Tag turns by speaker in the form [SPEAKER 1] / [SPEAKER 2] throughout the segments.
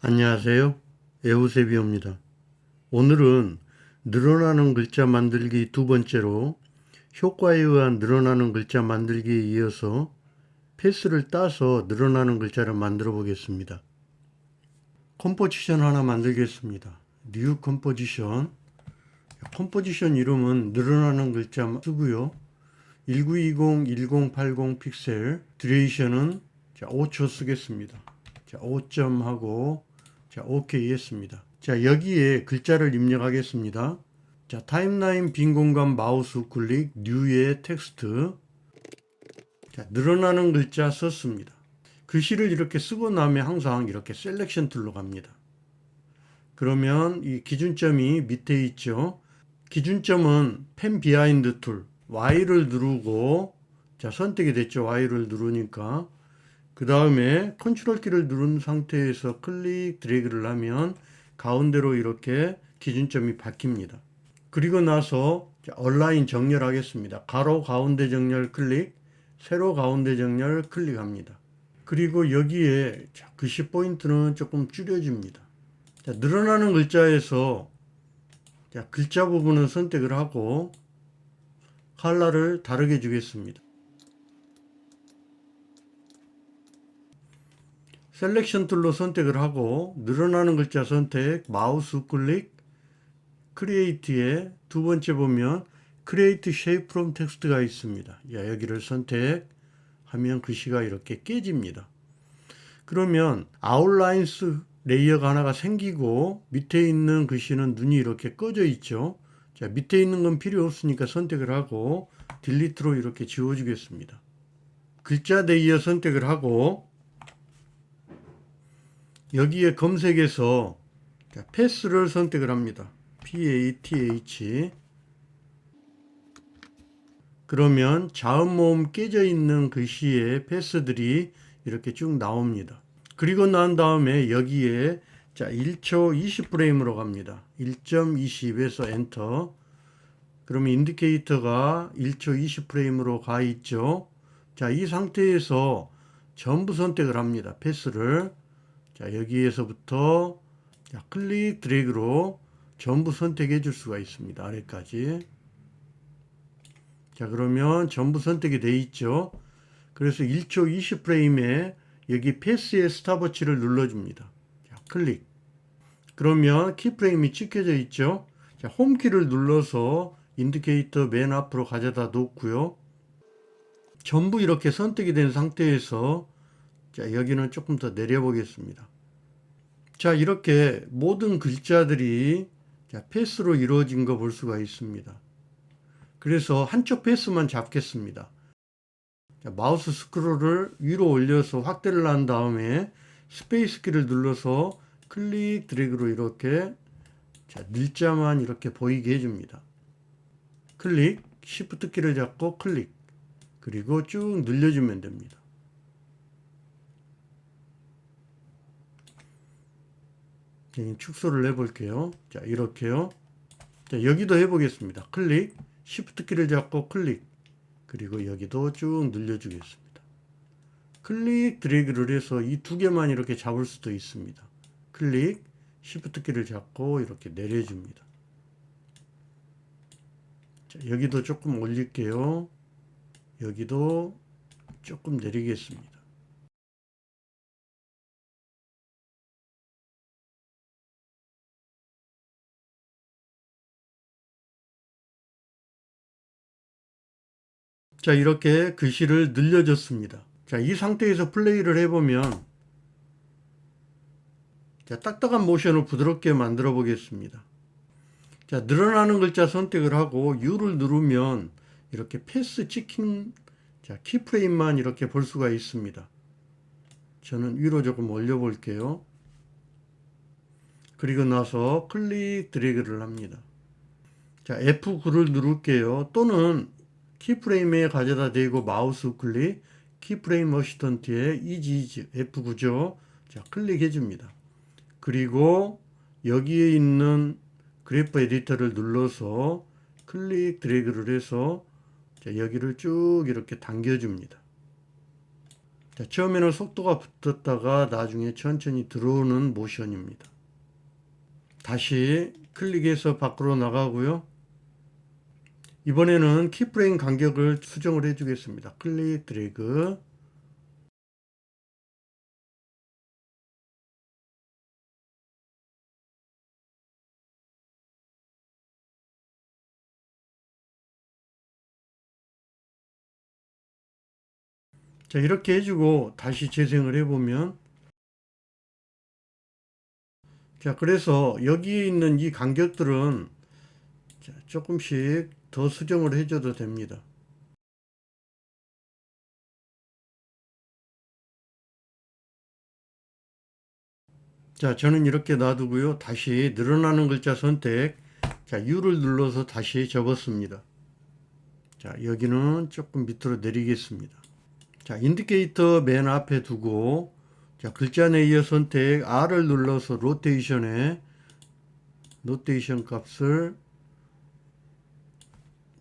[SPEAKER 1] 안녕하세요. 에우세비오입니다. 오늘은 늘어나는 글자 만들기 두 번째로 효과에 의한 늘어나는 글자 만들기에 이어서 패스를 따서 늘어나는 글자를 만들어 보겠습니다. 컴포지션 하나 만들겠습니다. 뉴 컴포지션. 컴포지션 이름은 늘어나는 글자 쓰고요. 1920, 1080 픽셀. 듀레이션은 5초 쓰겠습니다. 5점 하고 OK 했습니다. 자, 여기에 글자를 입력하겠습니다. 자, 타임라인 빈 공간 마우스 우클릭, 뉴의 텍스트. 자, 늘어나는 글자 썼습니다. 글씨를 이렇게 쓰고 나면 항상 이렇게 셀렉션 툴로 갑니다. 그러면 이 기준점이 밑에 있죠. 기준점은 펜 비하인드 툴, Y를 누르고, 자, 선택이 됐죠. Y를 누르니까. 그 다음에 컨트롤 키를 누른 상태에서 클릭 드래그를 하면 가운데로 이렇게 기준점이 바뀝니다. 그리고 나서 얼라인 정렬하겠습니다. 가로 가운데 정렬 클릭, 세로 가운데 정렬 클릭합니다. 그리고 여기에 글씨 포인트는 조금 줄여줍니다. 자, 늘어나는 글자에서 글자 부분은 선택을 하고 컬러를 다르게 주겠습니다. 셀렉션 툴로 선택을 하고 늘어나는 글자 선택, 마우스 우클릭, 크리에이트에 두 번째 보면 크리에이트 쉐이프 프롬 텍스트가 있습니다. 여기를 선택하면 글씨가 이렇게 깨집니다. 그러면 아웃라인스 레이어가 하나가 생기고 밑에 있는 글씨는 눈이 이렇게 꺼져 있죠. 자, 밑에 있는 건 필요 없으니까 선택을 하고 딜리트로 이렇게 지워주겠습니다. 글자 레이어 선택을 하고 여기에 검색에서 패스를 선택을 합니다. PATH. 그러면 자음 모음 깨져 있는 글씨의 패스들이 이렇게 쭉 나옵니다. 그리고 난 다음에 여기에 1초 20프레임으로 갑니다. 1.20에서 엔터. 그러면 인디케이터가 1초 20프레임으로 가 있죠. 자, 이 상태에서 전부 선택을 합니다. 패스를. 자, 여기에서부터 클릭 드래그로 전부 선택해 줄 수가 있습니다. 아래까지. 자, 그러면 전부 선택이 돼 있죠. 그래서 1초 20프레임에 여기 패스의 스탑워치를 눌러줍니다. 자, 클릭. 그러면 키프레임이 찍혀져 있죠. 자, 홈키를 눌러서 인디케이터 맨 앞으로 가져다 놓고요. 전부 이렇게 선택이 된 상태에서 자, 여기는 조금 더 내려보겠습니다. 자, 이렇게 모든 글자들이 패스로 이루어진 거 볼 수가 있습니다. 그래서 한쪽 패스만 잡겠습니다. 자, 마우스 스크롤을 위로 올려서 확대를 한 다음에 스페이스 키를 눌러서 클릭 드래그로 이렇게 늘자만 이렇게 보이게 해줍니다. 클릭, 시프트 키를 잡고 클릭, 그리고 쭉 늘려주면 됩니다. 축소를 해볼게요. 자, 이렇게요. 자, 여기도 해보겠습니다. 클릭, 시프트 키를 잡고 클릭, 그리고 여기도 쭉 늘려주겠습니다. 클릭 드래그를 해서 이 두 개만 이렇게 잡을 수도 있습니다. 클릭, 시프트 키를 잡고 이렇게 내려줍니다. 자, 여기도 조금 올릴게요. 여기도 조금 내리겠습니다. 자, 이렇게 글씨를 늘려줬습니다. 자, 이 상태에서 플레이를 해보면 자, 딱딱한 모션을 부드럽게 만들어 보겠습니다. 자, 늘어나는 글자 선택을 하고 U를 누르면 이렇게 패스 찍힌 키프레임만 이렇게 볼 수가 있습니다. 저는 위로 조금 올려 볼게요. 그리고 나서 클릭 드래그를 합니다. 자, F9를 누를게요. 또는 키프레임에 가져다 대고 마우스 우클릭, 키프레임 어시스턴트에 이지 F9죠. 자, 클릭해 줍니다. 그리고 여기에 있는 그래프 에디터를 눌러서 클릭 드래그를 해서 자, 여기를 쭉 이렇게 당겨줍니다. 자, 처음에는 속도가 붙었다가 나중에 천천히 들어오는 모션입니다. 다시 클릭해서 밖으로 나가고요. 이번에는 키프레임 간격을 수정을 해 주겠습니다. 클릭 드래그. 자, 이렇게 해주고 다시 재생을 해보면, 자, 그래서 여기 있는 이 간격들은 자, 조금씩 더 수정을 해줘도 됩니다. 자, 저는 이렇게 놔두고요. 다시 늘어나는 글자 선택. 자, U를 눌러서 다시 접었습니다. 자, 여기는 조금 밑으로 내리겠습니다. 자, 인디케이터 맨 앞에 두고, 자, 글자 레이어 선택 R을 눌러서 로테이션 값을,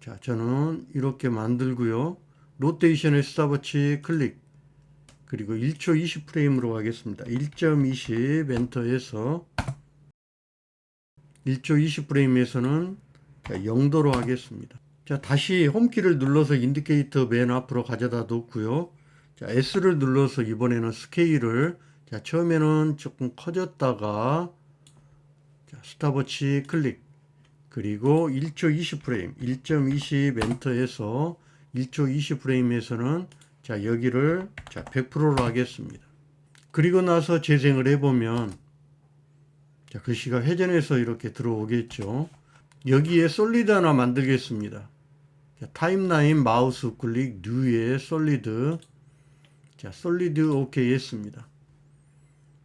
[SPEAKER 1] 자, 저는 이렇게 만들고요. 로테이션의 스탑워치 클릭. 그리고 1초 20프레임으로 가겠습니다. 1.20 엔터해서 1초 20프레임에서는 0도로 하겠습니다. 자, 다시 홈키를 눌러서 인디케이터 맨 앞으로 가져다 놓고요. 자, S를 눌러서 이번에는 스케일을, 자, 처음에는 조금 커졌다가, 자, 스탑워치 클릭. 그리고 1초 20프레임, 1.20 엔터해서 1초 20프레임에서는 자, 여기를 자, 100%로 하겠습니다. 그리고 나서 재생을 해보면, 자, 글씨가 회전해서 이렇게 들어오겠죠. 여기에 솔리드 하나 만들겠습니다. 자, 타임라인 마우스 클릭, 뉴에 솔리드. 자, 솔리드 오케이 했습니다.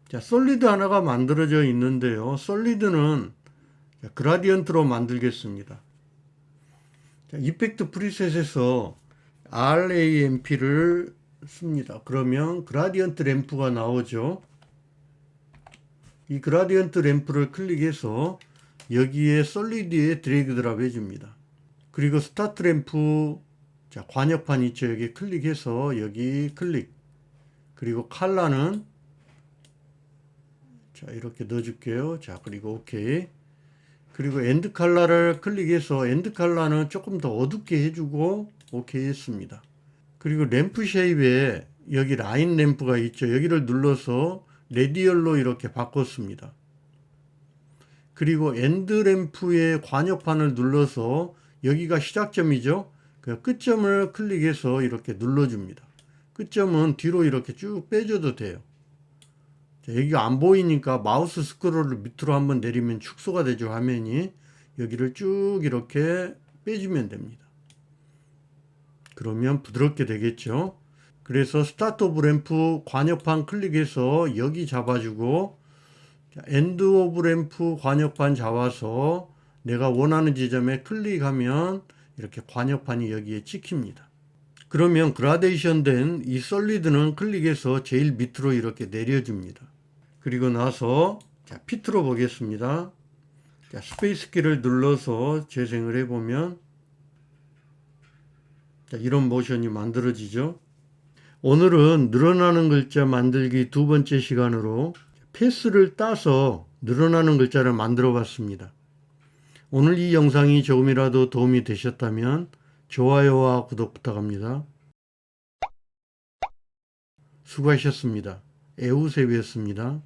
[SPEAKER 1] 자, 솔리드 하나가 만들어져 있는데요. 솔리드는 그라디언트로 만들겠습니다. 자, 이펙트 프리셋에서 RAMP를 씁니다. 그러면 그라디언트 램프가 나오죠. 이 그라디언트 램프를 클릭해서 여기에 솔리드에 드래그 드랍 해줍니다. 그리고 스타트 램프, 자, 관역판 있죠. 여기 클릭해서 여기 클릭. 그리고 컬러는 자, 이렇게 넣어줄게요. 자, 그리고 오케이. 그리고 엔드 컬러를 클릭해서 엔드 컬러는 조금 더 어둡게 해주고 오케이 했습니다. 그리고 램프 쉐입에 여기 라인 램프가 있죠. 여기를 눌러서 레디얼로 이렇게 바꿨습니다. 그리고 엔드 램프의 관역판을 눌러서 여기가 시작점이죠. 그 끝점을 클릭해서 이렇게 눌러줍니다. 끝점은 뒤로 이렇게 쭉 빼줘도 돼요. 자, 여기가 안 보이니까 마우스 스크롤을 밑으로 한번 내리면 축소가 되죠. 화면이. 여기를 쭉 이렇게 빼주면 됩니다. 그러면 부드럽게 되겠죠. 그래서 스타트 오브 램프 관역판 클릭해서 여기 잡아주고, 엔드 오브 램프 관역판 잡아서 내가 원하는 지점에 클릭하면 이렇게 관역판이 여기에 찍힙니다. 그러면 그라데이션 된 이 솔리드는 클릭해서 제일 밑으로 이렇게 내려줍니다. 그리고 나서 자, 피트로 보겠습니다. 자, 스페이스 키를 눌러서 재생을 해보면 자, 이런 모션이 만들어지죠. 오늘은 늘어나는 글자 만들기 두 번째 시간으로 패스를 따서 늘어나는 글자를 만들어 봤습니다. 오늘 이 영상이 조금이라도 도움이 되셨다면 좋아요와 구독 부탁합니다. 수고하셨습니다. 에우셉이었습니다.